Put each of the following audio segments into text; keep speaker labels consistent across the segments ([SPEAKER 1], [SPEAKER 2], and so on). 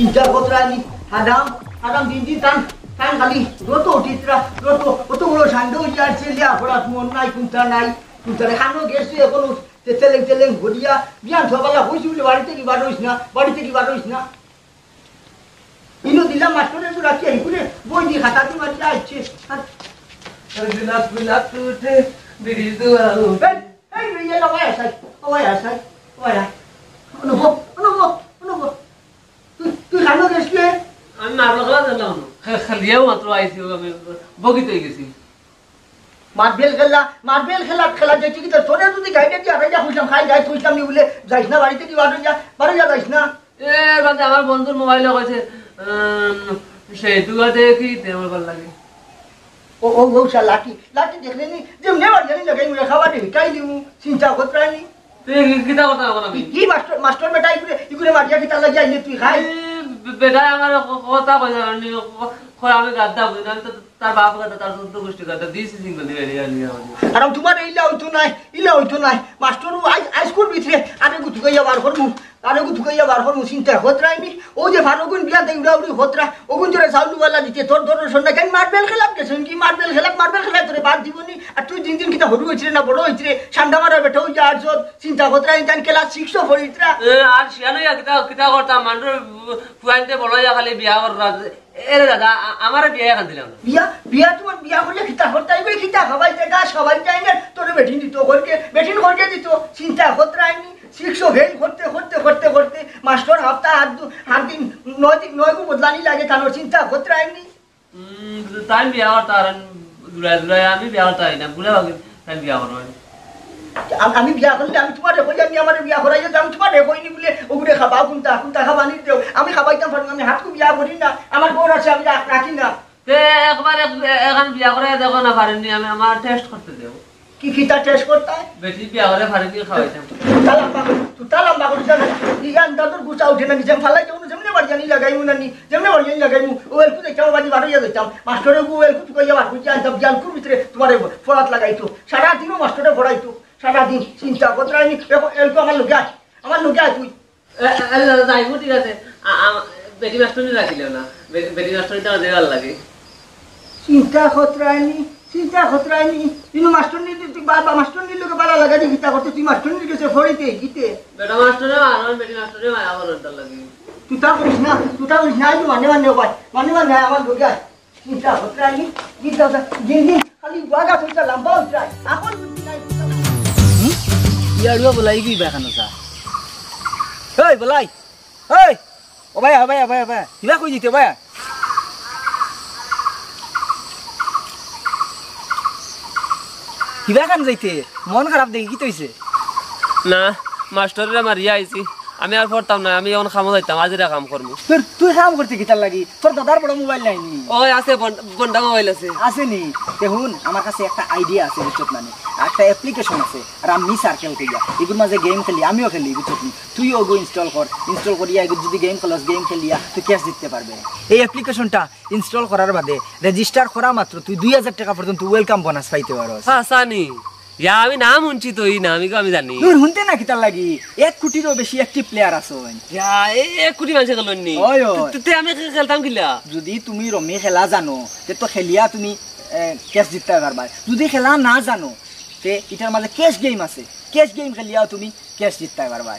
[SPEAKER 1] চিন্তা কতরানি আদাম আদাম দিন দিন টান টান খালি রত উঠিত্রা রত কতগুলো সান্ড হইয়া ছেলে আপরাত মন নাই কুন্তা নাই কুন্তারে খানো গেছে এখন তেলেং তেলেং ঘুরিয়া বিয়ান সবালা হইছি বলে বাড়িতে কি বার হইস না বাড়িতে কি বার হইস না ইনো দিলাম মাস্টারের তো রাখি করে বই দিয়ে খাতাতে মারিয়া আসছে
[SPEAKER 2] বিলাপ বিলাপ উঠে বিড়ি দুয়ারু
[SPEAKER 1] এই রে না ওয়া সাই ওয়া অনুভব অনুভব অনুভব তুই খানো গেছে
[SPEAKER 2] আমি মারলো খেলা দিলাম খালিয়াও মাত্র আইছি আমি বগিত হয়ে গেছি
[SPEAKER 1] মার্বেল খেলা খেলা যাইছি কি তোরে যদি গাইডে দিয়ে আরে যা হইলাম খাই যাই তুইলাম নি বলে যাইস না বাড়িতে কি বাড়ি যা যাইস না
[SPEAKER 2] এর বাদে আমার বন্ধুর মোবাইলে কইছে সেই দুয়াতে কি তেমন ভাল লাগে
[SPEAKER 1] ও লাঠি দেখলে নি যেমনে বাড়ি জানি লাগাই মুলে খাবার দিবি কাই দিমু চিন্তা করতানি
[SPEAKER 2] তুই কিতা কথা বল আমি
[SPEAKER 1] কি মাস্টার বেটা ইগুরে মারিয়া কি তার লাগিয়া তুই খাই
[SPEAKER 2] বেটা আমার কথা কইলা নি আমি গাদ্দা বুঝি না তার বাপ গাদ্দা তার চোদ্দ গোষ্ঠী গাদ্দা দিয়েছি সিঙ্গল দিয়ে
[SPEAKER 1] আর তোমার ইলা হইতো নাই মাস্টার হাইস্কুল ভিতরে আরে গুতুকাইয়া বার করমু চিন্তা হতরাইনি ও যে ভানুগুন বিয়া দেই উড়াউড়ি হতরা ওগুন তোরে চাউলওয়ালা দিতে তোর সন্ধ্যা কেন মার্বেল খেলাপ গেছেন কি মার্বেল খেলা তোরে বাদ দিবনি আর তুই দিন কিতা হরু হইছিস না বড় হইছিস ঠান্ডা মারা বেটা হই আর যত চিন্তা হতরাইনি জান ক্লাস 6 পড়িতরা
[SPEAKER 2] আর শিয়ানো কিতা করতাম মানুষ ফুয়াইতে বড় খালি বিয়া কর এরে দাদা আমার বিয়া কান দিলাম
[SPEAKER 1] বিয়া তোমার বিয়া করলে খিতা হরতাই কই খিতা খাবাই জায়গা সবাই চাই না তোরে বেটিন দিত করকে দিত চিন্তা হতরাইনি 6 ফেল করতে মাস্টার হাত দিন 9 গো বদলানি লাগে তানোর চিন্তা হতরাইনি
[SPEAKER 2] তাই বিয়া করতা আর দুলাই আমি বিয়া করতাই না ভুলে ভাগে তাই বিয়া করব
[SPEAKER 1] আমি বিয়া করলে আমি তোমারে কই আমি আমারে বিয়া করাইয়া আমি তোমারে কইনি বলে ওগুরে খাবা কোনটা খাবানি দেও আমি খাবাইতাম পারি আমি হাতকু বিয়া করি না আমার বউর আছে আমি রাখি না
[SPEAKER 2] তে একবার এখন বিয়া করে দেখো না পারেননি আমি আমার টেস্ট করতে দেব
[SPEAKER 1] কি কিতা টেস্ট করতে
[SPEAKER 2] বেশি বিয়া করে পারেনি খাওয়াইতাম
[SPEAKER 1] তালাম্বা করে জানো ইয়ান দাদুর গুছা উঠে না যেম ফালাই যাও যেমনে বাড়ি জানি লাগাইমু নানি যেমনে বাড়ি জানি লাগাইমু ওয়েল কু দেখাও বাড়ি বাড়িয়া যাইতাম মাস্টারে ওয়েল কু কইয়া বার কইয়া আনতাম জানকুর ভিতরে তোমারে ফরাত লাগাইতো সারা দিনও মাস্টারে পড়াইতো সারা দিন চিন্তা করতানি এলকো আমার লগে তুই
[SPEAKER 2] যাইবো ঠিক আছে বেটি মাস্টারনি রাখিলেও না বেটি মাস্টারনি তো দেওয়ার লাগে
[SPEAKER 1] চিন্তা খতরাইনি কিন্তু মাস্টারনি তুই বাবা মাস্টারনি লোকে বালা লাগা দি চিন্তা করতে তুই মাস্টারনি গেছে ফড়িতে গিতে
[SPEAKER 2] বেটা মাস্টারে আর বেটি মাস্টারে মায়া করতে লাগে
[SPEAKER 1] তুই তা করিস না তুই মানে আমার লগে চিন্তা খতরাইনি চিন্তা দিন খালি বাগা তুইটা লম্বা উঠরাই এখন বুঝি নাই
[SPEAKER 3] ইয়াড়ুয়া বলাই কি বাখানো সা এই বলাই এই ও ভাই কিবা কই দিতে ভাই কিবা কান যাইতে মন খারাপ দেখি কি তইছে
[SPEAKER 2] না মাস্টাররা মারিয়া আইছি আমি আর পড়তাম না আমি এখন কামো যাইতাম আজিরা কাম করবো
[SPEAKER 3] তুই কাম করতে কি তার লাগি তোর দাদার বড় মোবাইল নাই নি
[SPEAKER 2] ওই আছে বন্ডা মোবাইল আছে
[SPEAKER 3] নি দেখুন আমার কাছে একটা আইডিয়া আছে বুঝছত মানে একটা অ্যাপ্লিকেশন আছে রামি সার্কেল কইয়া এগুর মাঝে গেম খেলি আমিও খেলি বুঝছত নি তুই ওগো ইনস্টল করিয়া এগুর যদি গেম খেলিয়া তুই ক্যাশ জিততে পারবে এই অ্যাপ্লিকেশনটা ইনস্টল করার বাদে রেজিস্টার করা মাত্র তুই 2000 টাকা পর্যন্ত ওয়েলকাম বোনাস পাইতে পারোস
[SPEAKER 2] হ্যাঁ সানি ইয়া আমি নাম শুনছি তো এই না আমি জানি
[SPEAKER 3] তুই শুনতে না কি তার লাগি 1 কোটিরও বেশি অ্যাক্টিভ প্লেয়ার আছে
[SPEAKER 2] ইয়া 1 কোটি মানুষ খেলনি তে আমি খেলতাম কিলা
[SPEAKER 3] যদি তুমি রমি খেলা জানো তে তো খেলিয়া তুমি ক্যাশ জিততে পারবা যদি খেলা না জানো তে এটার মাঝে ক্যাশ গেম আছে ক্যাশ গেম খেলিয়া তুমি ক্যাশ জিততে পারবা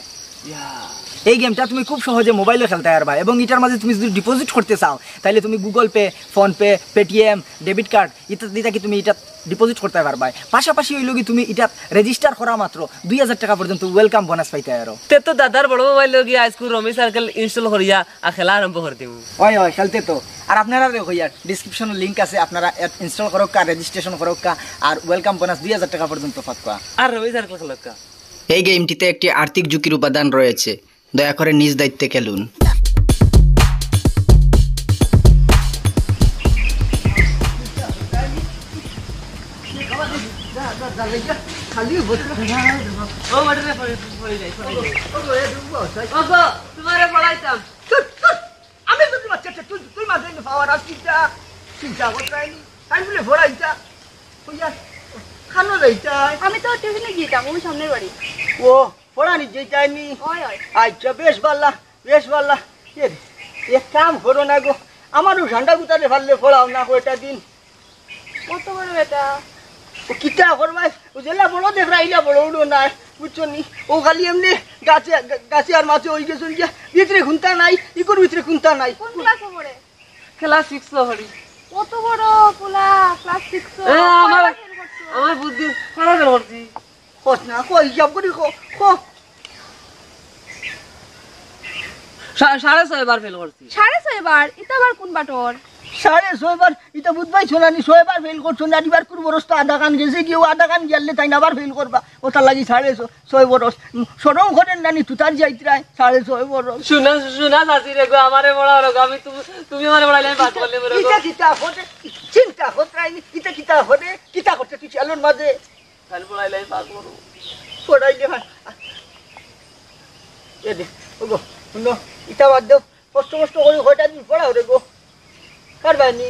[SPEAKER 3] এই গেমটা তুমি খুব সহজে মোবাইলে খেলতে পারবা এবং এটার মাঝে তুমি যদি ডিপোজিট করতে চাও তাহলে তুমি Google pay phone pay Paytm debit card ইত্যাদি থেকে তুমি এটা ডিপোজিট করতে পারবা পাশাপাশি ওই লগি তুমি এটা রেজিস্টার করা মাত্র 2000 টাকা পর্যন্ত ওয়েলকাম বোনাস পাইতে পারো
[SPEAKER 2] তে তো দাদার বড় মোবাইল লগি আজকে রমি সার্কেল ইনস্টল করিয়া আর খেলা আরম্ভ করে দেব
[SPEAKER 3] ওই খেলতে তো আর আপনারা দেখো ইয়ার ডেসক্রিপশনে লিংক আছে আপনারা ইনস্টল করো কা রেজিস্ট্রেশন করো কা আর ওয়েলকাম বোনাস 2000 টাকা পর্যন্ত পাবা
[SPEAKER 2] আর রমি সার্কেল খেলকা
[SPEAKER 4] এই গেমটিতে একটি আর্থিক ঝুঁকির উপাদান রয়েছে দয়া করে নিজ দায়িত্বে খেলুন
[SPEAKER 1] খালি
[SPEAKER 2] ও মাঠে পড়ে যাই তোমারে পড়াইতাম
[SPEAKER 1] আমি তো তোমার তুই মাঝে পাওয়ার চিন্তা করতাইনি আমি বলে ভরাইতা খানো যাইতাই
[SPEAKER 5] আমি তো টিউশনে গিয়েতাম ওই সামনের বাড়ি
[SPEAKER 1] ও পড়ানি যাইতাইনি আচ্ছা বেশ ভাল্লা এক কাম করো না গো, আমারও ঝান্ডা গুতারে ফাললে ফোড়াও না কয়টা দিন।
[SPEAKER 5] কত বড় বেটা
[SPEAKER 1] ও কিতা করবাই, ও জেলা বড় দেখরা ইলা বড় উড়ো না, বুঝছো নি? ও খালি এমনি গাছে আর মাছে ওই গেছে গিয়া, ভিতরে খুনতা নাই, ইকোর ভিতরে খুনতা নাই।
[SPEAKER 5] কোন ক্লাসে পড়ে?
[SPEAKER 2] ক্লাস 6 পড়ি।
[SPEAKER 5] কত বড় পোলা, ক্লাস 6
[SPEAKER 2] আমার বুদ্ধি খারাপ করছি।
[SPEAKER 1] কস না, কই হিসাব করি কো।
[SPEAKER 2] 6.5 বার ফেল করছি।
[SPEAKER 5] 6.5 বার? এটা আবার কোন বাটর?
[SPEAKER 1] 6.5 বার ইটা বুধবাই শোনানি, 6 বার ফেল করছো না, এবার করবো বরস তো আধা কান গেছে গিয়ে, আধা কান গেলে তাই না আবার ফেল করবা, ওটার লাগি 6.5 বরস সরম করেন নানি তুতার যাইতরাই 6.5 বরস।
[SPEAKER 2] শুনা চাচি রে গো, আমারে বড় হলো আমি, তুমি আমারে বড়াইলে আমি পাস করলে মরে গো।
[SPEAKER 1] ইটা কিতা হতে চিন্তা হতরাই, ইটা কিতা হতে কিতা করতে তুই চালুর মাঝে
[SPEAKER 2] খালি বড়াইলে আমি পাস করব।
[SPEAKER 1] পড়াই দে ভাই এ দে ওগো শুনো, ইটা বাদ দাও, কষ্ট করে কয়টা দিন পড়াও রে গো, পারবানি?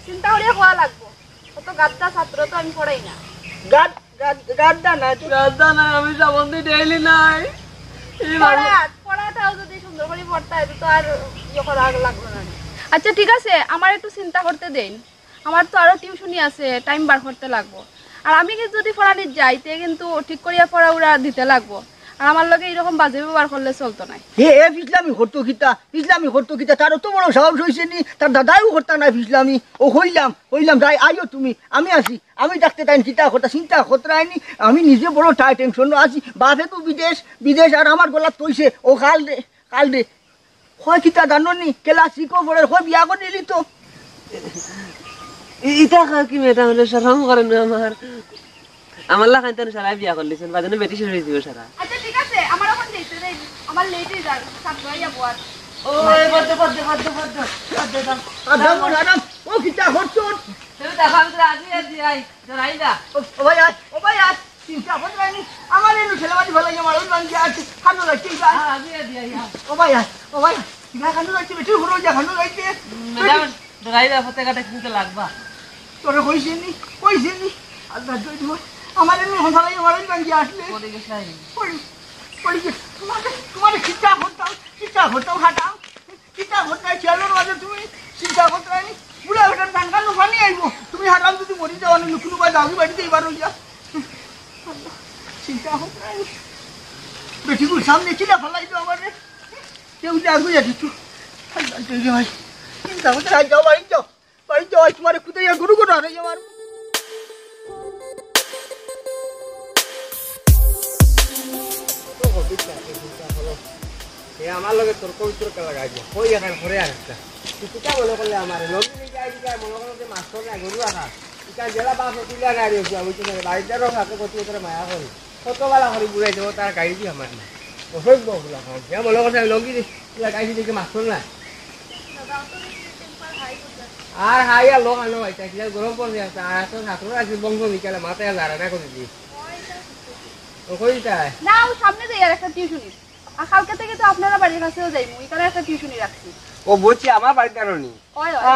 [SPEAKER 5] চিন্তা করিয়া খাওয়া লাগবো, কত গাদ্দা ছাত্র তো আমি পড়াই না।
[SPEAKER 1] গাড্ডা না
[SPEAKER 2] রাজা নাই, আমি সাবন্ধি ডেইলি নাই।
[SPEAKER 5] পড়াটাও যদি সুন্দর করে পড়তে হয় তো আর ইয়ে করা লাগবে না। আচ্ছা ঠিক আছে, আমার একটু চিন্তা করতে দেন, আমার তো আরো টিউশনি আছে, টাইম বার করতে লাগবো। আর আমি যদি পড়ানি যাইতে কিন্তু ঠিক করিয়া পড়া উড়া দিতে লাগবো, আর আমার লগে এরকম বাজে ব্যবহার করলে চলতো না।
[SPEAKER 1] এ ইসলামী হরতো কিতা তার তো বড় সাহস হয়েছে নি, তার দাদাইও করতা না ইসলামী। ও হইলাম যাই আইও তুমি, আমি আসি, আমি ডাকতে তাই চিন্তা করতা, চিন্তা করতাইনি, আমি নিজে বড় টেনশন আছি। বাপে তো বিদেশ আর আমার গলা তৈছে, ও কাল দে হয় কিতা জানো নি, কেলা শিখো পড়ে হয় বিয়া করে নিলি তো।
[SPEAKER 2] ইটা কি মেয়েটা হলে শরম করেন আমার লাগাই তো সারা বিয়া করলিছেন, বাজানো বেটি শুরু হয়ে দিব সারা।
[SPEAKER 5] আচ্ছা ঠিক আছে, আমার এখন দেখতে দেই, আমার লেট হয়ে যায়, ছাত্র হইয়া বল।
[SPEAKER 2] ওই বদ্দ
[SPEAKER 1] আদাম ও কিতা হরতো,
[SPEAKER 2] তুমি দেখো আমি তো রাজি আছি, আই জরাই না।
[SPEAKER 1] ও ভাই আজ চিন্তা করতাইনি, আমার এনু ছেলেমাটি ভালো আমার ওই বাঙ্গি আছে খানো লাগছে।
[SPEAKER 2] রাজি আছি আই
[SPEAKER 1] ও ভাই কিনা খানো লাগছে, বেটি ঘুরো যা খানো লাগছে।
[SPEAKER 2] ম্যাডাম জরাই দা ফতে কাটা কিনতে লাগবা।
[SPEAKER 1] তোরে কইছে নি আল্লাহ জয় দিব, আমার এমনি হঠাৎ আমার ওই বাঙ্গি আসলে
[SPEAKER 2] পড়ে গেছে আই
[SPEAKER 1] পড়ি গেছে। তোমার চিন্তা করতাম হাঁটাও, চিন্তা করতাম খেয়ালের মাঝে তুমি চিন্তা করতাম বুড়া বেটার ধান কান্ড পানি আইব, তুমি হাঁটাও যদি মরি যাও অনেক লুকুলু বা যাবি বাড়িতে এবার হইয়া চিন্তা করতাম। বেটিগুর সামনে কিনা ফেলাই তো আমার কেউ আগুয়া দিচ্ছ, ভাই চিন্তা করতে যাও বাড়ি যাও তোমার কোথায় গরু গরু হারাই আমার।
[SPEAKER 6] আমার লগে তোর পবিত্র লাগাই কই এখন ঘরে আসছে কিতা মনে করলে আমার লগে যাই মনে করো যে মাছ না গরু আহা ইটা জেলা বাপ তুলে গাড়ি হচ্ছে বুঝছো না বাড়িটারও হাতে কত করে মায়া করি কতবেলা করে বুড়াই দেবো তার গাড়ি দিয়ে আমার না অসভ্য ফুলা খাও যে মনে করছে লঙ্গি লাগাইছি দেখে মাছ না আর হাইয়া লোক আনো এটা কি গরম পড়ে আছে আর তো ছাত্র আছে বংশ নিকালে মাথায় যারা না করে দিই ও কইতায়
[SPEAKER 5] না ও সামনে যাই আর একটা টিউশনি, আর কালকে থেকে তো আপনারা বাড়ির কাছেও যাই, ওই কারণে একটা টিউশনি রাখছি।
[SPEAKER 6] ও বলছি আমার বাড়িতে আরো নি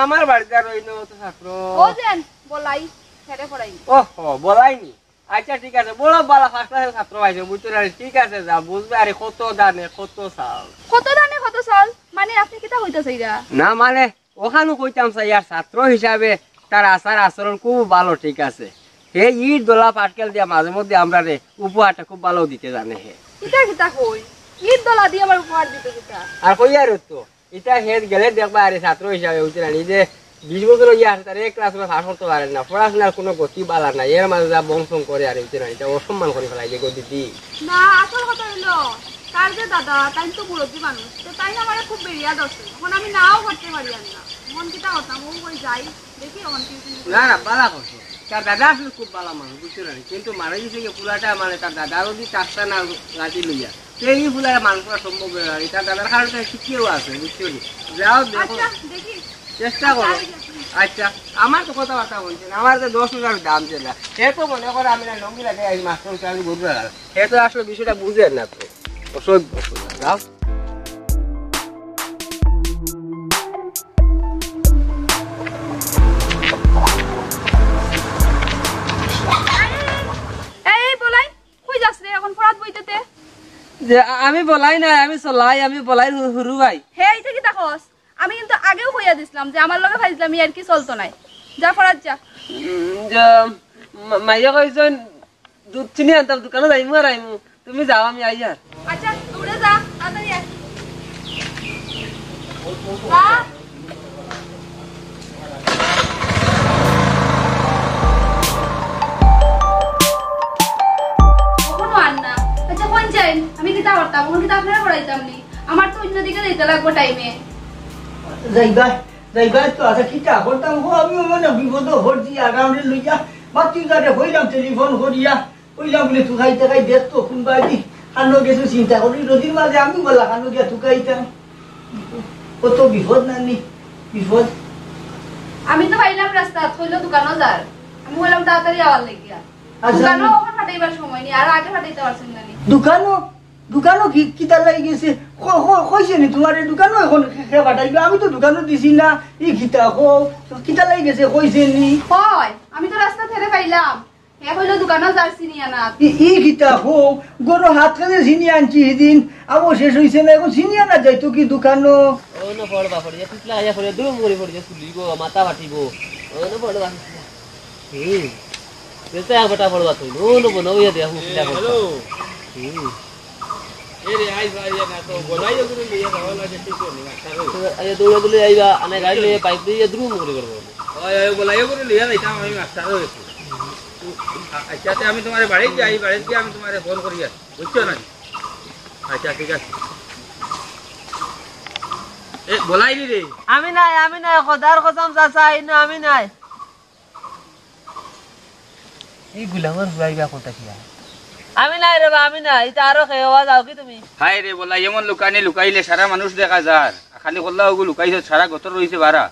[SPEAKER 6] আমার বাড়িতে আরো তো ছাত্র
[SPEAKER 5] ও যেন বলাই ছেড়ে পড়াই।
[SPEAKER 6] ওহো বলাইনি, আচ্ছা ঠিক আছে বড় বালা ফার্স্ট ক্লাসের ছাত্র পাইছে বুঝতে পারি, ঠিক আছে যা বুঝবে আরে কত দানে কত চাল
[SPEAKER 5] কত চাল মানে আপনি কিটা হইতাছে ইরা?
[SPEAKER 6] না মানে ওখানে কইতাম স্যার ইয়ার ছাত্র হিসাবে তার আচার আচরণ খুব ভালো, ঠিক আছে হে ইট দোলা পাটকেল দিয়া মাঝে মধ্যে আমরা রে উপহারটা খুব ভালো দিতে জানে হে
[SPEAKER 5] কিটা কই ঈদ দলা দিয়ে আবার উপহার দিতে কিটা
[SPEAKER 6] আর কই আর তো এটা হে গেলে দেখবা আরে ছাত্র হিসাবে বুঝতে জানি যে 20 বছর ইয়ে আছে তার এক ক্লাসে পাস করতে পারে না, পড়াশোনার কোনো গতি বালা না, এর মাঝে যা বংশম করে আর বুঝতে জানি এটা অসম্মান করে ফেলাই যে গতি দি
[SPEAKER 5] না। আসল কথা হইলো তার যে দাদা তাই তো মুরব্বী মানুষ, তো তাই না আমার খুব বেরিয়া দছে, এখন আমি নাও করতে পারি না, মন কিটা হতাম ও কই যাই দেখি অন টিউশন।
[SPEAKER 6] না বালা করছো, তার দাদা আসলে খুব ভালো মানুষ বুঝতে জানি, কিন্তু মারা গেছে কি ফুলাটা মানে তার দাদা যদি চাষটা না গাছি লইয়া সেই ফুলার মানুষ করা সম্ভব হয়ে গেল, তার দাদার কারণে শিখিয়েও আছে বুঝতে পারি, যাও দেখো
[SPEAKER 5] দেখি
[SPEAKER 6] চেষ্টা করো। আচ্ছা আমার তো কথাবার্তা বলছেন, আমার তো 10,000 দাম ছিল, সে তো মনে করো আমি না লঙ্গি লাগে এই মাস্টার আমি বুঝতে পারলাম, সে তো আসলে বিষয়টা বুঝেন না তো অসভ্য যাও।
[SPEAKER 5] এই বলাই কই যাস রে এখন ফরাত বইতেতে?
[SPEAKER 2] যে আমি বলাই নাই, আমি চলাই, আমি বলাই হুরু ভাই।
[SPEAKER 5] হে এইটা কি তাকস? আমি কিন্তু আগেও কইয়া দিছিলাম যে আমার লগে ফাইজলামি আর কি চলতো নাই। যা ফরাজ যা।
[SPEAKER 2] যে মাইয়া কইছেন দুধ চিনি আনতাম, দোকানে যাইমু আর আইমু, তুমি যাও আমি আই আর।
[SPEAKER 5] আচ্ছা দৌড়ে যা, তাড়াতাড়ি আয়। যা। কখনো আর না। আচ্ছা কোন চাইন? আমি কিতা করতাম? কোন কিতা আপনারা পড়াইতাম নি? আমার তো অন্য দিকে যেতে লাগবে টাইমে।
[SPEAKER 1] যাইবা তো আছে কিতা করতাম গো, আমি মানে বিপদ হরছি আগামে লইয়া বাতি গাড়ি হইলাম, টেলিফোন করিয়া হইলাম বলে তুকাইতে খাই দেখতো কোনবাই দি খানো গেছো চিন্তা করি নদীর মাঝে আমি বলা খানো গিয়া তুকাইতাম, কত বিপদ নানি বিপদ।
[SPEAKER 5] আমি তো পাইলাম রাস্তা থইলো দোকানও যার, আমি বললাম তাড়াতাড়ি আওয়ার লাগিয়া দোকানও ওখানে ফাটাইবার সময় নেই, আর আগে ফাটাইতে পারছেন না।
[SPEAKER 1] দোকানও কিতা লাগি গেছে কইছে নি তোমার দোকানও এখন ফাটাইবে? আমি তো দোকানও দিছি না, ই কিতা লাগি গেছে কইছে নি?
[SPEAKER 5] হয় আমি তো রাস্তা ছেড়ে পাইলাম, হে হইলো দোকানও যার চিনি আনা।
[SPEAKER 1] ই কিতা গরু হাত কাছে চিনি আনছি সেদিন, আবার শেষ হয়েছে না, এখন চিনি আনা যাইতো কি দোকানও?
[SPEAKER 2] ও না পড়বা পড়িয়া পিছলা আইয়া পড়িয়া দুম করে পড়িয়া চুলিব মাথা ফাটিব। ও না পড়বা কেতে আগটা পড়বা তুই ও না বনইয়া দেয়া হুকিলা হ্যালো এরে আই ভাই না তো বলাইও করে লিয়া যাওয়া লাগে ঠিক নি মাস্টার আইয়া দৌড়া দৌড়ে আইবা আনে গাড়ি লইয়া বাইক দিয়ে দ্রুম করে করব। ওই বলাইও করে লিয়া যাইতাম আমি মাস্টার হইছি। আচ্ছা আমি তোমার বাড়ি যাই, বাড়ি গিয়ে আমি তোমারে ফোন করি আর বুঝছো না? আচ্ছা ঠিক আছে। এ বলাইলি রে? আমি নাই খোদার কসম চাচাই না, আমি নাই। এই গুলামার বুড়াইবা কোনটা কি? আমি নাই রে বা, আমি নাই। এটা আরো খেওয়া যাও কি তুমি?
[SPEAKER 7] হাই রে বলা এমন লুকানি লুকাইলে সারা মানুষ দেখা যার, খালি করলা ওগু লুকাইছ সারা গতর রইছে বারা।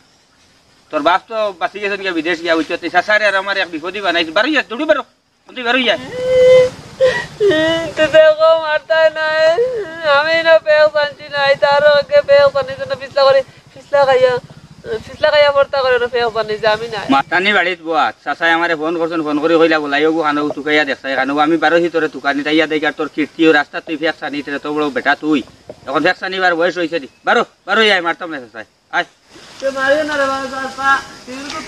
[SPEAKER 7] তোর বাপ তো বাঁচি গেছেন গিয়া বিদেশ গিয়া হইতে সাসারে আর আমার এক বিপদই বানাইছে। বারো যা দৌড়ি বারো, তুই বারো যা।
[SPEAKER 2] তো দেখো মারতাই নাই, আমি না পেও কানছি নাই, তারও আগে পেও কানিছে না, ফিসলা খাইয়া পড়তা করে না পেও কানিছে, আমি নাই।
[SPEAKER 7] মাতানি বাড়িত বোয়া চাচাই আমারে ফোন করছেন, ফোন করে কইলা বলাই ওগু খানো তুকাইয়া দেখছাই খানো। আমি বারোহি তোরে তুকানি তাইয়া দেখ আর তোর কীর্তিও রাস্তা তুই ফেক সানি তো বড় বেটা তুই এখন ফেক সানিবার বয়স হয়েছে দি। বারো বারো যাই মারতাম না চাচাই আয়।
[SPEAKER 2] মারিও না রে বাবা, কিন্তু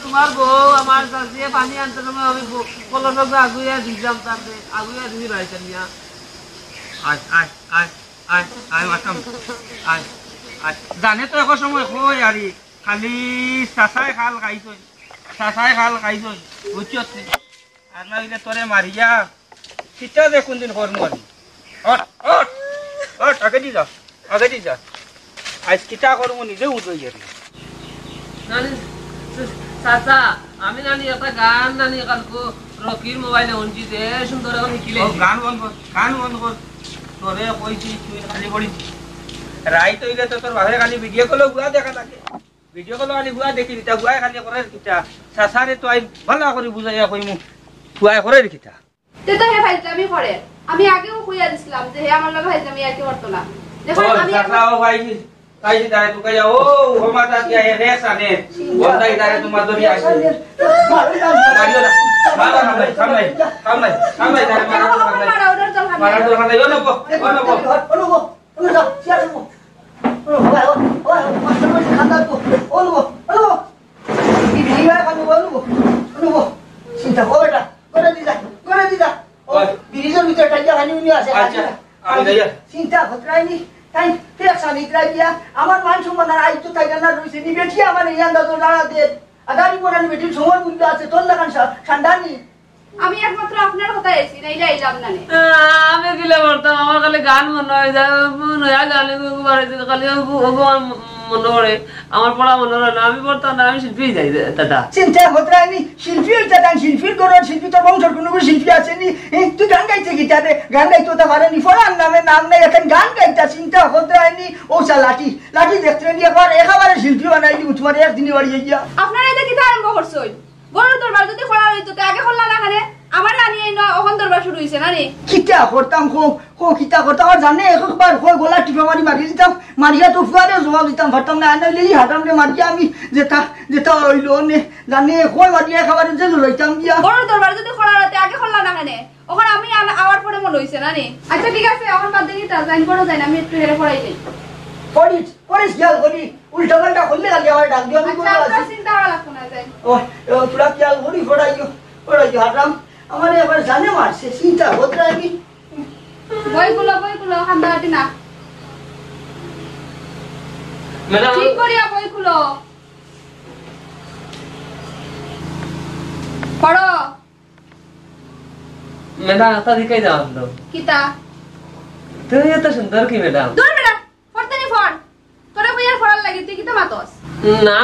[SPEAKER 2] তোমার বউ আমার কাছে পানি আনতে সময় আমি কলসক আগুইয়া দিলাম, তাতে আগুইয়া দিবি রয়েছেন মিয়া।
[SPEAKER 7] আয় আয় আয় আয় আয় মারতাম আয় আয়। জানে তো এখন সময় কই আরি খালি চাচাই খাল খাইছই, চাচাই খাল খাইছই বুঝছ? আর না হইলে তোরে মারিয়া সিটা যে কোনদিন করমু আমি। আগে দি যা, আগে দি যা। আজ কিতা করমু নিজে উঠই গেল।
[SPEAKER 2] চাচা আমি নানি একটা গান নানি কালকে রকির মোবাইলে শুনছি যে সুন্দর এখন শিখিলে।
[SPEAKER 7] গান বন্ধ কর, গান বন্ধ কর। তোরে কইছি তুই খালি পড়িস রাইত হইলে তো তোর বাপে খালি ভিডিও কল গুয়া দেখা থাকে, ভিডিও কল খালি গুয়া দেখি দিতা গুয়াই খালি করে কিতা চাচারে তো আই ভালো করে বুঝাইয়া কইমু গুয়াই করে কিতা।
[SPEAKER 5] তে তো হে ফাইজলামি করে, আমি আগেও কইয়া দিছিলাম যে হে আমার লগে ফাইজলামি আর কি করতো না। দেখো আমি
[SPEAKER 7] চাচা ও ভাই কাইছি তারে তো কইয়া ও হোমাতা কি আই রে সানে বন্দাই তারে তোমার দরি আসে মারিও না মারা না ভাই সামনে সামনে সামনে তারে মারা
[SPEAKER 5] অর্ডার চল খান
[SPEAKER 7] মারা তো খানে ও নবো ও নবো
[SPEAKER 1] চিন্তা করে দিদা ব্রিজের ভিতরে টাইয়া খানি উনি আছে চিন্তা হতরাইনি তাই ফেক সানি দিয়া আমার মান সম্মান আর আইতো তাইটা না রইছে নি বেটি আমার ইয়ান্দা তো দাঁড়া দে আদানি কোনানি বেটির সময় মূল্য আছে তোর লাগান সান্ডানি।
[SPEAKER 5] আমি একমাত্র আপনার কথা এসি নাইলে আইলাম না।
[SPEAKER 2] আমি দিলে বলতাম আমার খালি গান মনে হয় যায়, মনে হয় গানে খালি মনে পড়ে, আমার পড়া মনে হয় না, আমি পড়তাম না, আমি শিল্পী যাই দাদা।
[SPEAKER 1] চিন্তা হতরাইনি শিল্পীর দাদান শিল্পীর ঘর শিল্পী তোর বংশর কোনো শিল্পী আসেনি, তুই গান গাইতে গিটারে গান গাইতে তো পারেনি ফরান নামে নাম নেই এখন গান গাইতা চিন্তা হতরাইনি। ও চা লাঠি লাঠি দেখতে নিয়ে একবার একেবারে শিল্পী বানাইনি তোমার একদিনই বাড়ি গিয়া।
[SPEAKER 5] আপনারা এটা কি আরম্ভ করছই? গরুর দরবার যদি খোলা হইতো তো আগে খোলা না খানে আমার রানি এই ওখান দরবার শুরু হইছে না রে।
[SPEAKER 1] কিতা করতাম কিতা করতাম আর জানে একবার গলা টিপা মারি দিতাম, মারিয়া তো ফুয়ারে জবাব দিতাম পারতাম না, আনাইলে হাতাম রে মারিয়া আমি যেটা হইলো নে জানে কই মারিয়া একেবারে যে লইতাম গিয়া।
[SPEAKER 5] গরুর দরবার যদি খোলা হইতো আগে খোলা না খানে ওখানে আমি আওয়ার পরে মনে হইছে না নি আচ্ছা ঠিক আছে এখন বাদ দেখি তা জাইন করো যাই না আমি একটু হেরে পড়াই দেই
[SPEAKER 1] পড়িস পড়িস খেয়াল করি উল্টা পাল্টা করলে খালি আমার ডাক দিও আমি
[SPEAKER 5] আচ্ছা আপনার চিন্তা করা লাগতো না যাই
[SPEAKER 1] ও তোরা খেয়াল করি পড়াইও হারাম আমার এবার জানে মারছে চিন্তা হতে আমি
[SPEAKER 5] বইগুলো খান্দাটি না
[SPEAKER 2] ম্যাডাম
[SPEAKER 5] ঠিক করিয়া বইগুলো পড়ো
[SPEAKER 2] ম্যাডাম आता दिखाई दाव दो
[SPEAKER 5] কিতা
[SPEAKER 2] तो ये तो सुंदर की मैडम
[SPEAKER 5] দূর বেটা পড়তে নি পড় তোরা বইয়ার পড়ার লাগি তুই কিতা মাতস
[SPEAKER 2] না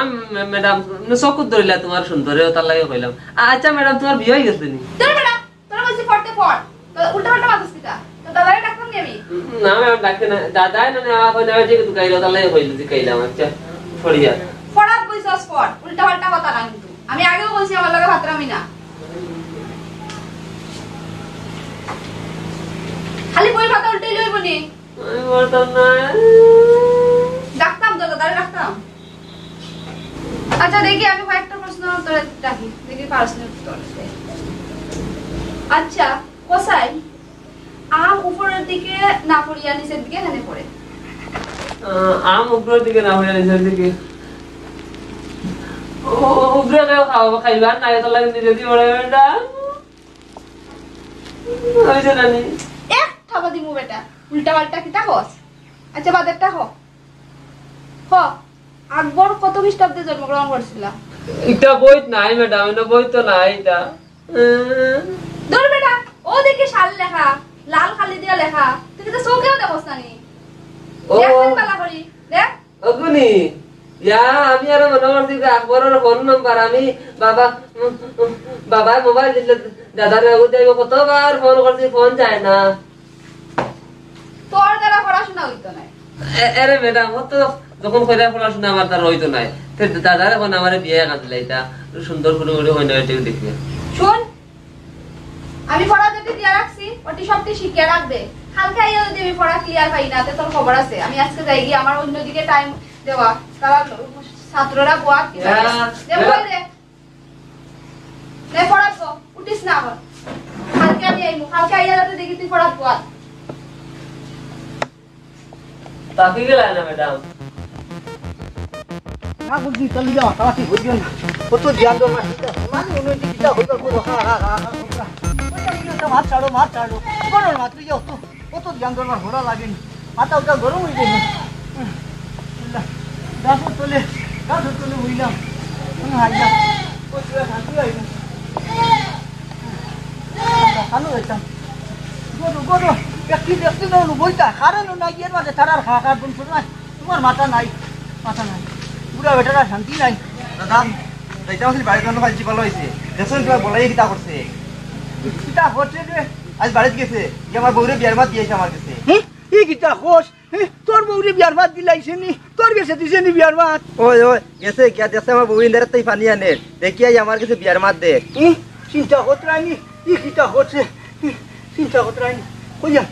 [SPEAKER 2] ম্যাডাম সকু ধরিলা তোমার সুন্দরে তার লাগে কইলাম আচ্ছা ম্যাডাম তোমার বিয়ে হয়ে গেছে নি
[SPEAKER 5] দূর বেটা তোরা বলছি পড়তে পড় তো উল্টা পাল্টা মাতস কিতা তো দাদারে ডাকতাম নি আমি
[SPEAKER 2] না ম্যাডাম ডাকতে না দাদা না আমার কই না যে তুই কাইলো তার লাগে কইলো যে কাইলাম আচ্ছা ফড়িয়া
[SPEAKER 5] পড়ার কইছস পড় উল্টা পাল্টা কথা না কিন্তু আমি আগেও বলছি আমার লাগে ভাতরামি না খালি বই খাতা উল্টে লইব নি
[SPEAKER 2] আমি বলতাম না
[SPEAKER 5] ডাকতাম তো দাদারে ডাকতাম আচ্ছা দেখি আমি কয়েকটা প্রশ্ন তোরে ডাকি দেখি পারছ না উত্তর আচ্ছা কোসাই আম উপরের দিকে না পড়িয়া নিচের দিকে কেন পড়ে
[SPEAKER 2] আম উপরের দিকে না হইয়া নিচের দিকে উপরে কেউ খাইবার না তার লাগে নিজে দিয়ে পড়ে ম্যাডাম আমি জানি
[SPEAKER 5] এক থাবা দিমু বেটা উল্টা পাল্টা কিটা কস আচ্ছা বাদেরটা হ আকবর কত খ্রিস্টাব্দে জন্মগ্রহণ করছিল
[SPEAKER 2] এটা বইত নাই ম্যাডাম এটা বই তো নাই এটা
[SPEAKER 5] দূর বেটা ও দেখি শাল লেখা লাল খালি দিয়া লেখা তুই কি তো চোখেও দেখছ না নি
[SPEAKER 2] ও
[SPEAKER 5] দেখেন বালা করি দেখ
[SPEAKER 2] অগুনি ইয়া আমি আর মনে করছি যে আকবরের ফোন নাম্বার আমি বাবা মোবাইল দিলে দাদার দেব কতবার ফোন করছি ফোন যায় না
[SPEAKER 5] তোর দ্বারা পড়াশোনা হইতো না
[SPEAKER 2] আরে ম্যাডাম ও তো যখন কইরা পড়াশোনা আমার তার হইতো নাই তে দাদার এখন আমারে বিয়ে কাঁদলে এটা সুন্দর করে করে হই না এটা দেখি
[SPEAKER 5] শুন আমি পড়া যেটি দিয়া রাখছি ওটি সবটি শিখিয়ে রাখবে কালকে আইয়া যদি আমি পড়া ক্লিয়ার পাই না তে তোর খবর আছে আমি আজকে যাই গিয়ে আমার অন্যদিকে টাইম দেওয়া তারা ছাত্ররা গোয়া কি নে পড়াবো উঠিস না এখন কালকে আমি আইমু কালকে আইয়া যাতে দেখি তুই পড়া গোয়া
[SPEAKER 2] তাকি গেল না ম্যাডাম
[SPEAKER 1] না বুঝি চলি যাও তাড়াতাড়ি বুঝিও না কত ধ্যান দাও না মানে উনি দিটা হইবার পুরো মাছ ছাড়ো কোনো না তুই যাও তো কত ধ্যান দেওয়ার ঘোড়া লাগেনি মাথা ওটা গরম হয়ে যাবে গাছ তোলে হইলাম হাইয়া খানো যাইতাম গরু ব্যক্তি দাও বইটা খারানো না গিয়ে মাঝে তারার খাওয়া বলছো না তোমার মাথা নাই পুরা বেটারা শান্তি নাই
[SPEAKER 6] দাদা যাইতে আসলে বাড়ির জন্য ভাই ভালো হয়েছে দেখুন তোমার বলাই কিতা করছে
[SPEAKER 1] কিতা হচ্ছে রে
[SPEAKER 6] আজ বাড়িতে গেছে যে আমার বউরে বিয়ার মাত দিয়েছে আমার কাছে
[SPEAKER 1] এই কিতা হোস তোর বউরে বিয়ার ভাত দিলাইছে নি তোর কাছে দিছে নি বিয়ার ভাত
[SPEAKER 6] ওই গেছে গিয়া দেখছে আমার বউ ইন্দারে তাই পানি আনে দেখিয়াই আমার কাছে বিয়ার মাত দে
[SPEAKER 1] চিন্তা হত রাইনি ই কিতা হচ্ছে চিন্তা হত রাইনি কইয়া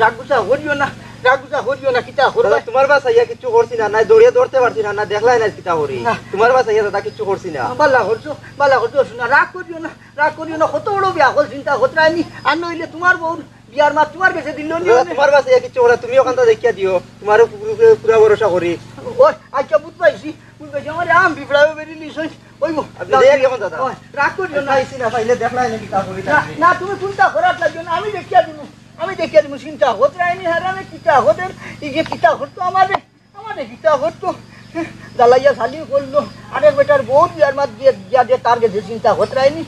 [SPEAKER 1] রাগুসা হরিও না কিতা হরবা
[SPEAKER 6] তোমার বাসা ইয়া কিছু করছি না না দৌড়িয়ে দৌড়তে পারছি না দেখলাই না কিতা করি তোমার বাসা ইয়া দাদা কিছু করছি না
[SPEAKER 1] বালা হরছো শোনা রাগ করিও না কত বড় বিয়া হল চিন্তা হত রাইনি আর নইলে তোমার বউ বিয়ার মাত তোমার কাছে দিল নি
[SPEAKER 6] তোমার বাসা ইয়া কিছু করে তুমি ওখানটা দেখিয়া দিও তোমার পুরা ভরসা করি
[SPEAKER 1] ওই আচ্ছা বুঝবাইছি আমার আম বিপড়াবে বেরিলি সই ওইবো
[SPEAKER 6] আপনি দেখ কেমন দাদা
[SPEAKER 1] রাগ করিও না
[SPEAKER 6] আইছি না পাইলে দেখলাই না কিতা করি
[SPEAKER 1] না তুমি চিন্তা করার লাগবে না আমি দেখিয়া দিব চিন্তা হত রাইনি হারামে কিতা হতেন এই যে কিতা হতো আমাদের কিতা হতো জ্বালাইয়া শালি করলো আরেক বেটার বহুত বিয়ার মাত দিয়ে তার গেছে চিন্তা হত রাইনি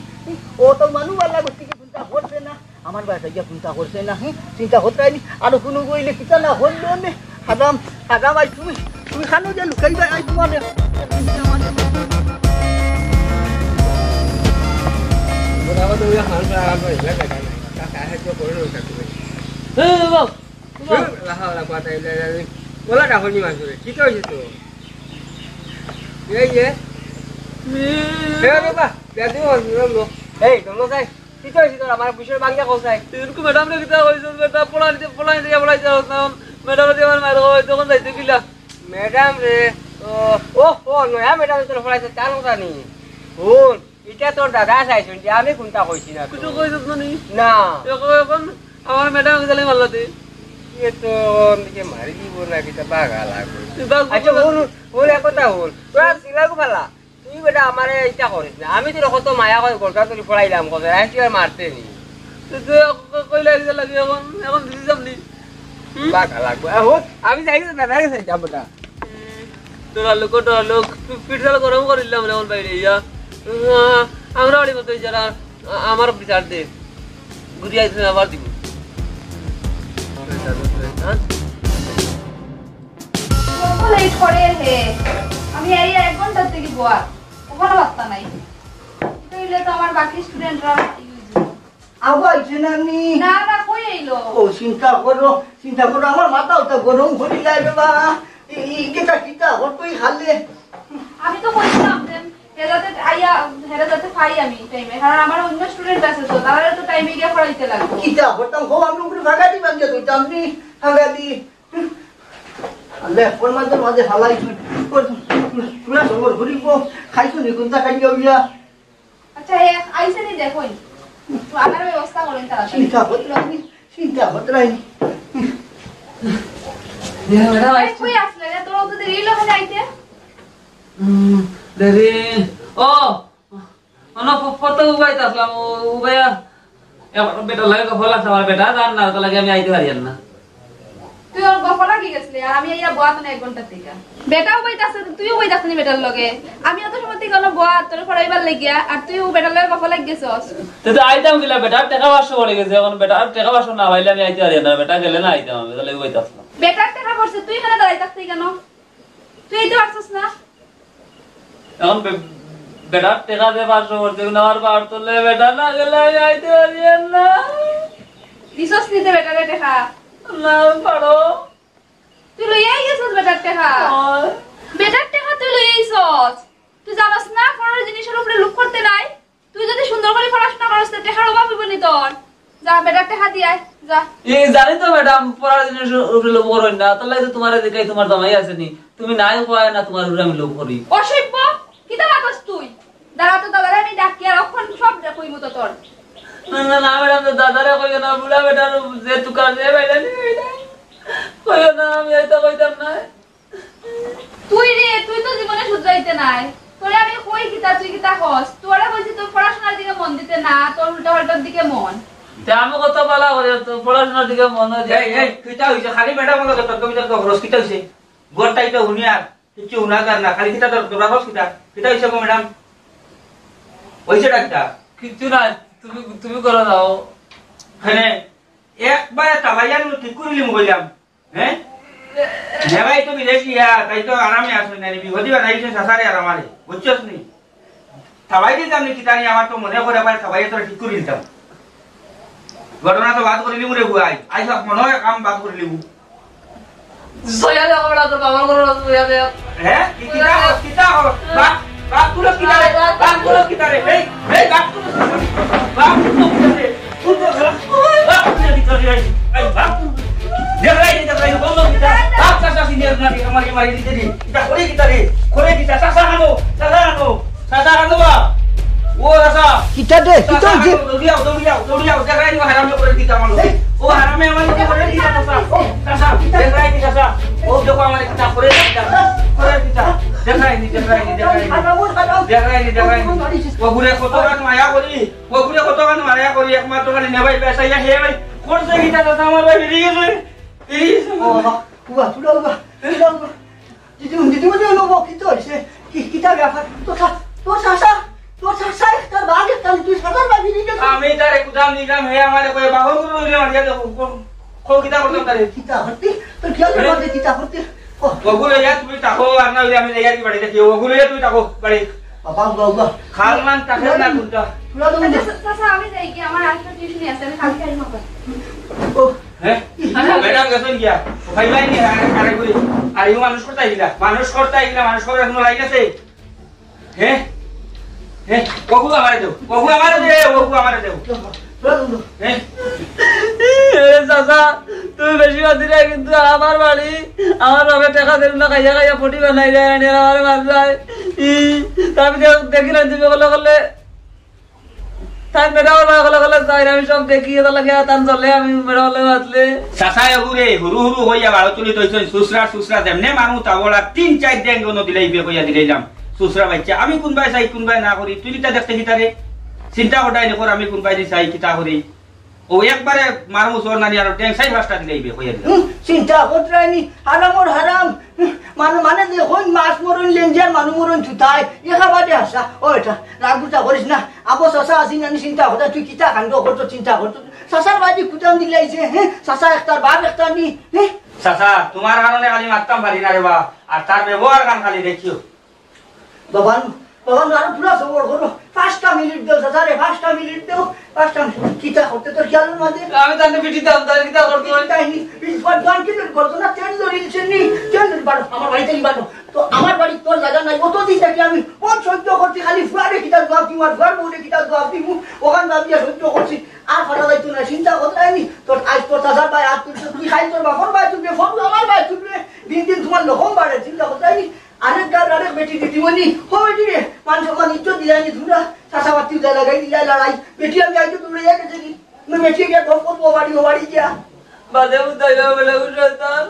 [SPEAKER 1] ও তো মানুষ বাল্লা গোষ্ঠীকে চিন্তা করছে না আমার বাড়িতে গিয়া চিন্তা করছে না চিন্তা হত রাইনি আরো কোনো কইলে কিতা না হইল নে হারাম আই তুমি খানো যে লুকাইবা আই তোমার
[SPEAKER 6] বলা ডাকনি মানুষ কি হয়েছে তো এই যে এই তোমরা যাই কি হয়েছে তোর আমার বিষয় বাংলা কোথায়
[SPEAKER 2] তুই ম্যাডাম রে কিতা কইছ বেটা পড়াই দিয়া ম্যাডাম রে আমার মার কই তখন যাইতে গিলা
[SPEAKER 6] ম্যাডাম রে ও নয়া ম্যাডাম তোর পড়াইছে তার কথা নি শুন এটা তোর দাদা চাইছেন যে আমি কোনটা কইছি না
[SPEAKER 2] কিছু কইছিস না নি
[SPEAKER 6] না
[SPEAKER 2] এখন আমার ম্যাডাম গেলে ভালো দে
[SPEAKER 6] এ তো নিজে মারি দিব না কিটা বাগা লাগবে আচ্ছা ওর কথা হল তোরা সিলাগু ফালা তুই বেটা আমারে এটা করিস না আমি তোর কত মায়া করে গোলকা তুই পড়াইলাম কত আইছি আর মারতে নি
[SPEAKER 2] কইলে লাগে এখন এখন দিদি যামনি
[SPEAKER 6] বাগা লাগবে আমি যাই না দাদা গেছে যাব না
[SPEAKER 2] তোরা লোক পিঠা গরম করিলাম এখন বাইরে ইয়া আমরা বাড়ি মতো যারা আমার বিচার দে ঘুরি আইছে আবার দিব
[SPEAKER 5] আমি এই 1 ঘন্টা থেকে বোয়া ওখানে বার্তা নাই তাইলে তো আমার বাকি স্টুডেন্টরা
[SPEAKER 1] আইছে না নি
[SPEAKER 5] না না কই আইলো
[SPEAKER 1] ও চিন্তা করো আমার মাথা ওটা গরম হয়ে যায় বাবা এই কিটা তুই খালে
[SPEAKER 5] আমি তো কইছিলাম যে হেরাতে পাই আমি টাইমে কারণ আমার অন্য স্টুডেন্ট আছে তো তারা তো টাইমে গিয়ে পড়াইতে লাগবে
[SPEAKER 1] কিটা করতাম গো আমি উপরে ভাগা দিবাম যে তুই জানবি ভাগা দি আলে ফোন মাঝে হালাই পুরা সময় ঘুরিব খাইছো নি কোনটা খাই যাবিয়া
[SPEAKER 5] আচ্ছা আইছে নি দেখুন তো আমার ব্যবস্থা করেন তারা
[SPEAKER 1] চিন্তা হতরাইনি
[SPEAKER 5] কই আসলে রে তোর তো দেরি হলো না আইতে
[SPEAKER 2] দেরি ও অনো ফটো উবাইতে আসলাম উবাইয়া বেটা লাগে ফলা আমার বেটা জান না তো লাগে আমি আইতে পারি না
[SPEAKER 5] তুই ওর গফ লাগি গেছলি আর আমি ইয়া boat না 1 ঘন্টা থেকে বেটাও বইতাছে তুইও বইতাছ নি বেটার লগে আমি অত সময় থেকে কোন boat তোর পড়াইবার লাগিয়া আর তুইও বেটার লগে গফ লাগ গেছস
[SPEAKER 2] তো আইতাম গিলা বেটা টাকা 500 পড়ে গেছে এখন বেটা টাকা 500 না পাইলে আমি আইতে পারি না বেটা গেলে না আইতাম আমি তাহলে বইতে আসলাম
[SPEAKER 5] বেটার টাকা পড়ছে তুই কেন দাঁড়াই থাকছিস কেন তুই এইটা পারছস না
[SPEAKER 2] এখন বেটা টাকা দে 500 পড়ছে না আর বার তোলে বেটা না গেলে আমি আইতে পারি না
[SPEAKER 5] দিছস নিতে বেটারে টাকা
[SPEAKER 2] না পারো
[SPEAKER 5] তুই লইয়াই গেছস বেটার টাকা তুই লইয়াইছস তুই জানাস না পড়ার জিনিসের উপরে লুক করতে নাই তুই যদি সুন্দর করে পড়াশোনা করস তে টাকার অভাব হইব নি তোর যা বেটার টাকা দি আয় যা
[SPEAKER 2] এই জানি তো ম্যাডাম পড়ার জিনিসের উপরে লোভ করই না তাহলে তো তোমারে দেখাই তোমার জামাই আছে নি তুমি নাই কয় না তোমার উপরে আমি লোভ করি
[SPEAKER 5] অসভ্য কিটা লাগস তুই দাঁড়া তো দাদারে আমি ডাকি আর অখন সব কইমু তো তোর
[SPEAKER 2] না না ম্যাডাম দাদারে কই না বুড়া বেটার যে তুকার যে বাইলা নি কই না আমি এটা কইতাম না
[SPEAKER 5] তুই তো জীবনে শুধরাইতে নাই তোরে আমি কই কিটা তুই কিটা হস তোরা কইছি তোর পড়াশোনার দিকে মন দিতে না তোর উল্টা পাল্টার দিকে মন
[SPEAKER 2] তে আমি কত বলা করে তো পড়াশোনার দিকে মন দেই
[SPEAKER 7] এই কিটা হইছে খালি ম্যাডাম আমাকে তর্ক বিতর্ক খরচ কিটা হইছে গোটাই তো হুনিয়া কিছু উনাগার না খালি কিটা তোরা হস কিটা হইছে গো ম্যাডাম হইছে ডাক্তার
[SPEAKER 2] কিছু না তুমি করে দাও
[SPEAKER 7] হ্যাঁ একবার তাবাইয়ান ঠিক করিলি কইলাম হ্যাঁ নেবাই তো বিদেশ গিয়া তাই তো আরামে আসবে না বিপদিবা নাইছে সাসারে আর আমারে বুঝছস নি তাবাই দিতাম নি কিতানি আমার তো মনে করে আবার তাবাই তো ঠিক করে দিতাম ঘটনা তো বাদ করিলি মুরে গুয়াই আই সব মনে হয় কাম বাদ করিলি মু
[SPEAKER 2] সয়া দাও বড় তো বাবা করে সয়া দাও
[SPEAKER 7] হ্যাঁ কিতা হলো বাপ তুলো কিতারে এই বাপ তুলো কিতারে তুই তো বাপ তুলো কিতারে এই বাপ দেখাই বলো কিতা বাপ চাচা সিনিয়র না আমারে মারি দিতে দি এটা করে কিতা চাচা হানো বা ও চাচা
[SPEAKER 1] কিটা দে কিটা হইছে
[SPEAKER 7] দৌড়িয়াও দেখাই হারামে করে দিতা আমার ও হারামে আমার করে দিতা চাচা দেখাই দি চাচা ও দেখো আমারে কিতা করে দিতা দেখাই নি ওগুরে কত গান মায়া করি একমাত্র খালি নেবাই বেসাইয়া হে ভাই করছে কিতা চাচা আমার ভাই বেরিয়ে গেছে
[SPEAKER 1] উবা দিদি মনে হলো কিটা হইছে কিটা ব্যাপার তোর শাসা তার বাগে তুই শাসার বাগে নিয়ে
[SPEAKER 7] আমি তারে কুদাম নিলাম হে আমারে কই বাহন করে নিয়ে মারিয়া দেখো কো কিতা করতাম তারে
[SPEAKER 1] কিটা হতে তোর খেয়াল করে কিটা হতে
[SPEAKER 7] ওগুলো ইয়া তুমি তাকো আর না আমি ইয়া কি বাড়ি দেখি ওগুলো ইয়া তুমি তাকো বাড়ি
[SPEAKER 1] বাবা
[SPEAKER 7] খালমান তাকে না কুদা
[SPEAKER 5] চাচা আমি যাই কি আমার আজকে টিউশন আছে আমি কালকে আইব
[SPEAKER 1] ও
[SPEAKER 7] হ্যাঁ ম্যাডাম গেছেন গিয়া ভাইলাই নি আরে কই আর ইউ মানুষ করতে আইলা মানুষ করে কোনো লাইন আছে হ্যাঁ ওগুলো আমারে দেও হ্যাঁ
[SPEAKER 2] চাচা তুমি বেশি বাদিরা কিন্তু আমার বাড়ি আমার বাবা টাকা দেব না খাইয়া ফটি বানাই যায় আমার মার যায় আমি দেখি না তুমি বলে তাই মেডা হলে হলে যাই আমি সব দেখি এটা লাগে তান চলে আমি মেডা হলে বাতলে
[SPEAKER 7] চাচাই হুরে হুরু হুরু হইয়া বারো তুলি তৈছেন সুসরা সুসরা যেমনে মানুষ তাবলা 3-4 ড্যাং দিলেই বিয়ে কইয়া দিলাম সুসরা বাচ্চা আমি কোনবাই চাই কোনবাই না করি তুই তা দেখতে কিতারে চিন্তা করাই নকর আমি কোনবাই দি চাই কিতা করি ও একবারে মারমু চোর নানি আর ট্যাং চাই পাঁচটা দিলেই বিয়ে কইয়া দিলাম
[SPEAKER 1] চিন্তা করতে হারামর হারাম মানে দেখুন মাছ মরণ লেঞ্জার মানুষ মরণ ছুটাই এখাবাদে আসা ও এটা রাগুটা করিস না আবো চাষা আসি না চিন্তা করতে তুই কিতা কাণ্ড করতো চিন্তা করতো চাষার বাড়ি কুটাম দিলাইছে হ্যাঁ চাষা একটার বাপ একটা নি হ্যাঁ
[SPEAKER 7] চাচা তোমার কারণে খালি মারতাম পারি না রে বা আর তার ব্যবহার কান খালি দেখিও
[SPEAKER 1] বাবা আরো পুরা খবর করো 5টা মিনিট দেও চাচা রে 5টা মিনিট দেও 5টা কিতা করতে তোর খেয়াল মাঝে
[SPEAKER 2] আমি তান্তে পিটি দাম তাই কিতা করতে
[SPEAKER 1] তাইনি ইসবার গান কি করতো না চেন ধরিলছেন নি চেন বাড়ো আমার বাড়িতে বাড়ো তো আমার বাড়ি তোর জায়গা নাই কত দিন থেকে আমি কোন সহ্য করছি খালি ফুয়ারে কিতা জবাব দিমু আর ঘর বউরে কিতা জবাব দিমু ওখান ভাবিয়া সহ্য করছি আর ফাটা যাইতো না চিন্তা করতে নি তোর আজ তোর চাচার ভাই আর তুই খাই তোর বাপর ভাই তুলবে ফোন আমার ভাই তুলবে দিন তোমার লোকম বাড়ে চিন্তা করতে নি আরেক গার আরেক বেটি দিদি বলি হো বেটি রে মান সম্মান ইজ্জত দিলানি ধুরা চাচা বাতি উদা লাগাই দিলা লড়াই বেটি আমি আইতো দৌড়ে যাই গেছি मैं बेटी के ढोल को बाड़ी क्या
[SPEAKER 2] বাদে উদাইবা বলে উঠাতাম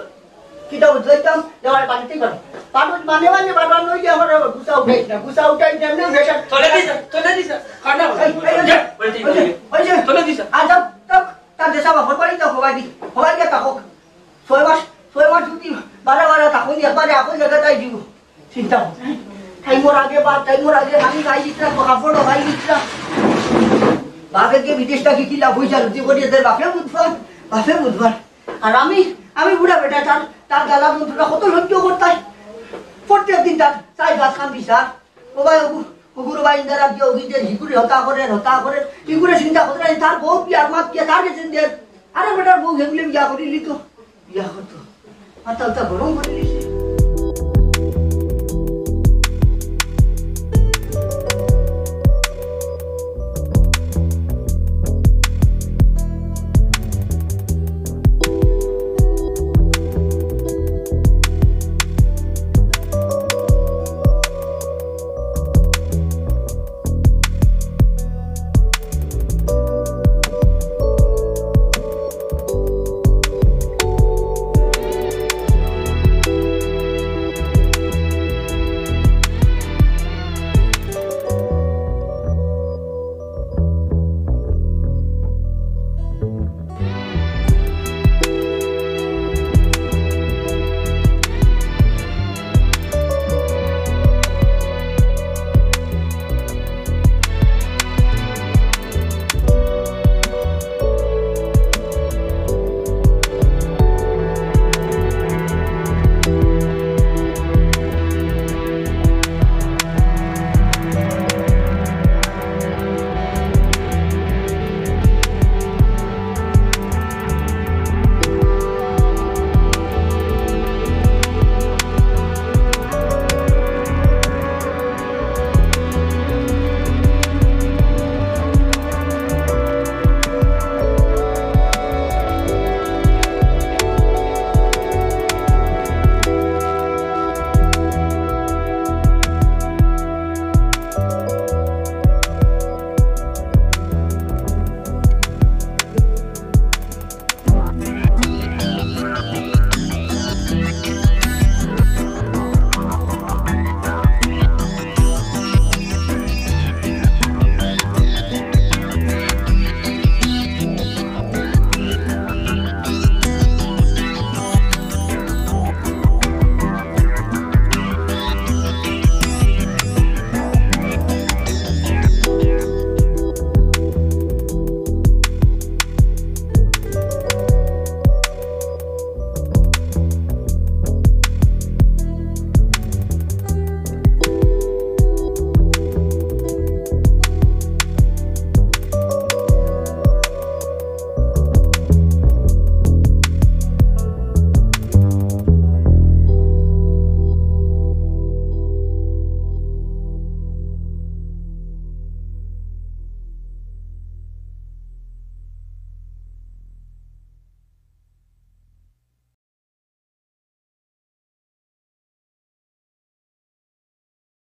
[SPEAKER 1] किता उठैताम जवार पानी कर पाटो माने बाटो नई जे हमर गुसा उठाइ नेमने उठेछ
[SPEAKER 2] চলে দিছ খানা যা বলতি
[SPEAKER 1] ओइ जे
[SPEAKER 2] চলে দিছ
[SPEAKER 1] आ जब तब ता देसा बा बाड़ी तो होबाई के ताको 6 मास छुट्टी 12 ताको नि एकबारे आको जगह ताइ दिउ चिंता टाइमर आगे हामी गाई इतना काफड़ गाई इतना बापे के विदेशटा की लाभ হইছে আর যে করি এদের বাপে বুধবার আর আমি বুড়া বেটা তার গালা বন্ধুরা কত সহ্য করতাই প্রত্যেক দিন তার চাই গাছ খান বিচার ও ভাই কুকুর ভাই ইন্দারা দিয়ে ওগিতে ঝিকুরি হতা করে ঝিকুরে চিন্তা করতে তার বউ বিয়ার মাত কে তার গেছেন আরে বেটার বউ হেগুলি বিয়া করিলি তো বিয়া করতো মাথা গরম করিলি